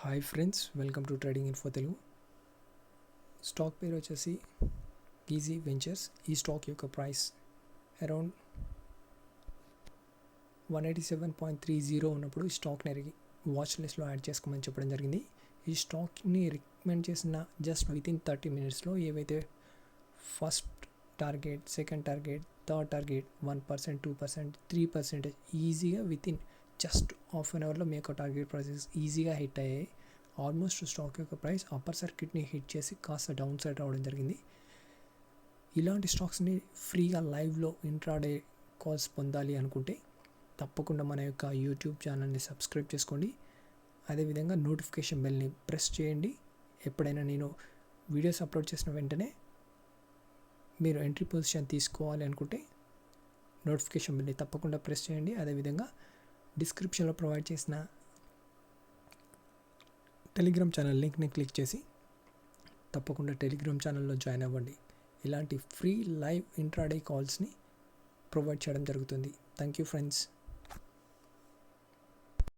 Hi friends, welcome to trading info Telugu. Stock పేరు వచ్చేసి గీజీ ventures. ఈ స్టాక్ యొక్క ప్రైస్ అరౌండ్ 187.30 ఉన్నప్పుడు ఈ స్టాక్ని వాచ్ లిస్ట్లో యాడ్ చేసుకోమని చెప్పడం జరిగింది. ఈ స్టాక్ని రికమెండ్ చేసిన జస్ట్ వితిన్ 30 మినిట్స్లో ఏవైతే first target, second target, third target 1%, 2%, 3% ఈజీగా వితిన్ జస్ట్ హాఫ్ అన్ అవర్లో మీ యొక్క టార్గెట్ ప్రైసెస్ ఈజీగా హిట్ అయ్యాయి. ఆల్మోస్ట్ స్టాక్ యొక్క ప్రైస్ అప్పర్ సర్క్యూట్ని హిట్ చేసి కాస్త డౌన్ సైడ్ రావడం జరిగింది. ఇలాంటి స్టాక్స్ని ఫ్రీగా లైవ్లో ఇంట్రాడే కాల్స్ పొందాలి అనుకుంటే తప్పకుండా మన యొక్క యూట్యూబ్ ఛానల్ని సబ్స్క్రైబ్ చేసుకోండి. అదేవిధంగా నోటిఫికేషన్ బెల్ని ప్రెస్ చేయండి. ఎప్పుడైనా నేను వీడియోస్ అప్లోడ్ చేసిన వెంటనే మీరు ఎంట్రీ పొజిషన్ తీసుకోవాలి అనుకుంటే నోటిఫికేషన్ బెల్ని తప్పకుండా ప్రెస్ చేయండి. అదేవిధంగా డిస్క్రిప్షన్లో ప్రొవైడ్ చేసిన టెలిగ్రామ్ ఛానల్ లింక్ని క్లిక్ చేసి తప్పకుండా టెలిగ్రామ్ ఛానల్లో జాయిన్ అవ్వండి. ఇలాంటి ఫ్రీ లైవ్ ఇంట్రాడే కాల్స్ని ప్రొవైడ్ చేయడం జరుగుతుంది. Thank you friends.